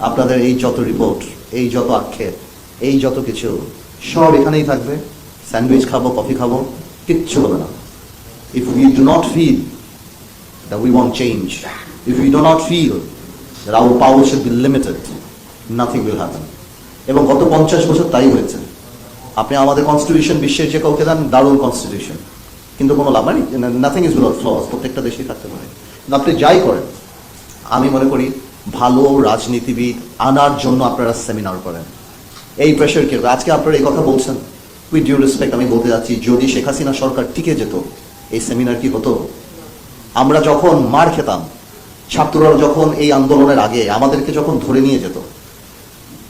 আপনাদের এই যত রিপোর্ট, এই যত আক্ষেপ, এই যত কিছু সব এখানেই থাকবে। স্যান্ডউইচ খাবো, কফি খাবো, কিচ্ছু হবে না। If we do not feel that we want change, if we do not feel that our power should be limited, nothing will happen. এবং গত 50 বছর তাই হয়েছে। আপনি আমাদের কনস্টিটিউশন বিশ্বের যে কাউকে দেন, দারুণ কনস্টিটিউশন, কিন্তু কোনো লাভ নেই। নাথিং ইজ উইদাউট ফ্লস, প্রত্যেকটা দেশেই থাকতে পারে। কিন্তু আপনি যাই করেন, আমি মনে করি ভালো রাজনীতিবিদ আনার জন্য আপনারা সেমিনার করেন। এই প্রেশার কে আজকে আপনারা এই কথা বলছেন, উইথ ডিউ রেসপেক্ট আমি বলতে যাচ্ছি, যদি শেখ হাসিনা সরকার টিকে যেত, এই সেমিনার কি হতো? আমরা যখন মার খেতাম, ছাত্ররা যখন এই আন্দোলনের আগে আমাদেরকে যখন ধরে নিয়ে যেত,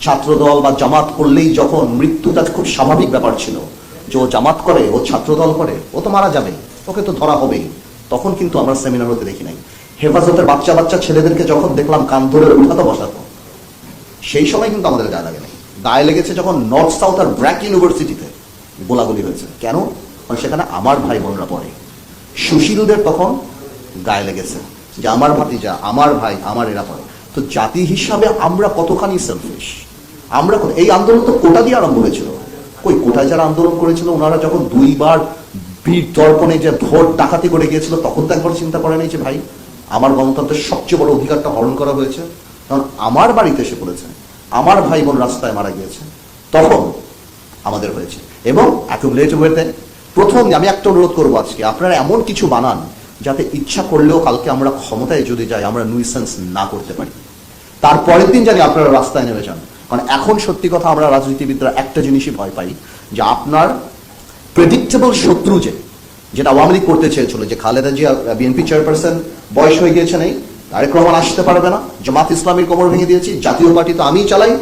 ছাত্রদল বা জামাত করলেই যখন মৃত্যুটা খুব স্বাভাবিক ব্যাপার ছিল, যে ও জামাত করে, ও ছাত্রদল করে, ও তো মারা যাবে, ওকে তো ধরা হবেই, তখন কিন্তু আমরা সেমিনার হতে দেখি নাই। হেফাজতের বাচ্চা বাচ্চা ছেলেদেরকে যখন দেখলাম কান ধরে উঠাতে বসাতো, সেই সময় কিন্তু আমাদের গায়ে লাগে নাই। গায়ে লেগেছে যখন নর্থ সাউথ আর ব্র্যাক ইউনিভার্সিটিতে গোলাগুলি হয়েছে। কেন? কারণ সেখানে আমার ভাই বোনরা পড়ে। সুশীলদের তখন গায়ে লেগেছে যে আমার ভাতিজা, আমার ভাই, আমার এরা পড়ে। তো জাতি হিসাবে আমরা কতখানি সেলফিশ। আমরা এই আন্দোলন তো কোটা দিয়ে আরম্ভ হয়েছিল। কই কোটায় যারা আন্দোলন করেছিল, ওনারা যখন 2 বার বীর তর্পণে যে ভোট ডাকাতি করে গিয়েছিল, তখন তো একবার চিন্তা করে নেই যে ভাই আমার গণতন্ত্রের সবচেয়ে বড় অধিকারটা হরণ করা হয়েছে। কারণ আমার বাড়িতে এসে পড়েছে, আমার ভাই বোন রাস্তায় মারা গিয়েছে, তখন আমাদের হয়েছে। এবং অ্যাকুমুলেটিভ হয়েছে। প্রথম আমি একটা অনুরোধ করবো, আজকে আপনারা এমন কিছু বানান যাতে ইচ্ছা করলেও কালকে আমরা ক্ষমতায় যদি যাই, আমরা নুইসেন্স না করতে পারি। তারপরের দিন জানি আপনারা রাস্তায় নেমে যান। কারণ এখন সত্যি কথা, আমরা রাজনীতিবিদরা একটা জিনিসই ভয় পাই, যে আপনার প্রেডিক্টেবল শত্রু যেটা আওয়ামী লীগ করতে চেয়েছিল, যে খালেদা জিয়া বিএনপি চেয়ারপারসন বয়স হয়ে গিয়েছে, নেই, তারেক রহমান আসতে পারবে না, জামাত ইসলামীর কোমর ভেঙে দিয়েছি, জাতীয় পার্টি তো আমিই চালাই,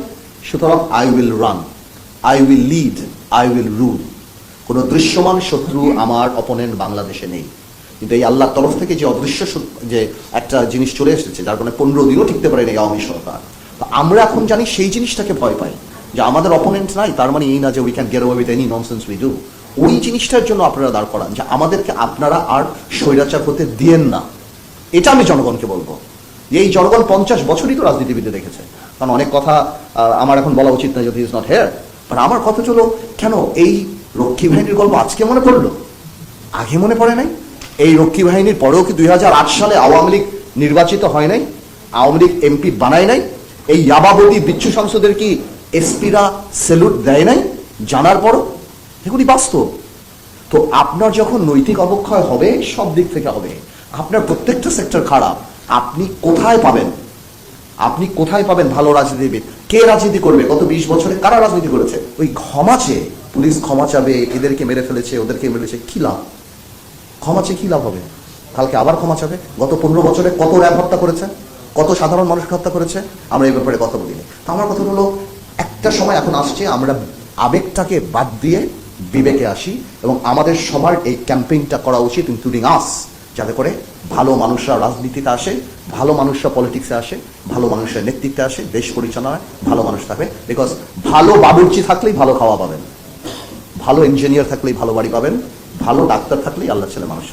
সুতরাং I will run, I will lead, I will rule. কোনো দৃশ্যমান শত্রু আমার অপোনেন্ট বাংলাদেশে নেই। কিন্তু এই আল্লাহর তরফ থেকে যে অদৃশ্য যে একটা জিনিস চলে এসেছে, যার কারণে 15 দিনও টিকতে পারে না আওয়ামী সরকার। তো আমরা এখন জানি সেই জিনিসটাকে ভয় পাই, যে আমাদের অপোনেন্ট নাই, তার মানে এই না যে we can get away with any nonsense we do. ওই জিনিসটার জন্য আপনারা দাঁড় করান, যে আমাদেরকে আপনারা আর স্বৈরাচার হতে দিয়েন না। এটা আমি জনগণকে বলবো। এই জনগণ 50 বছরই তো রাজনীতিবিদে দেখেছে। কারণ অনেক কথা আমার এখন বলা উচিত না, যদি ইজ নট হেয়ার, বাট আমার কথা ছিল, কেন এই রক্ষী বাহিনীর গল্প আজকে মনে পড়লো, আগে মনে পড়ে নাই? এই রক্ষী বাহিনীর পরেও কি 2008 সালে আওয়ামী লীগ নির্বাচিত হয় নাই? আওয়ামী লীগ এমপি বানায় নাই? এই ইয়াবাবতী বিচ্ছু সংসদের কি এসপিরা সেলুট দেয় নাই জানার পরও? এগুলি বাস্তব। তো আপনার যখন নৈতিক অবক্ষয় হবে, সব দিক থেকে হবে, আপনার প্রত্যেকটা সেক্টর খারাপ, আপনি কোথায় পাবেন? আপনি কোথায় পাবেন ভালো রাজনীতিবিদ? কে রাজনীতি করবে? গত 20 বছরে কারা রাজনীতি করেছে? ওই ক্ষমা চেয়ে, পুলিশ ক্ষমা চাবে, এদেরকে মেরে ফেলেছে, ওদেরকে মেরেছে, কি লাভ? ক্ষমা চেয়ে কি লাভ হবে? কালকে আবার ক্ষমা চাবে। গত 15 বছরে কত র্যাব হত্যা করেছে, কত সাধারণ মানুষকে হত্যা করেছে, আমরা এই ব্যাপারে কথা বলিনি। তো আমার কথা হলো, একটা সময় এখন আসছে, আমরা আবেগটাকে বাদ দিয়ে বিবেকে আসি, এবং আমাদের সবার এই ক্যাম্পেইনটা করা উচিত, ইনক্লুডিং আস, যাতে করে ভালো মানুষরা রাজনীতিতে আসে, ভালো মানুষরা পলিটিক্সে আসে, ভালো মানুষের নেতৃত্বে আসে, দেশ পরিচালনায় ভালো মানুষ থাকবে। বিকজ ভালো বাবুর্চি থাকলেই ভালো খাওয়া পাবেন, ভালো ইঞ্জিনিয়ার থাকলেই ভালো বাড়ি পাবেন, ভালো ডাক্তার থাকলেই আল্লাহ ছেলে মানুষ।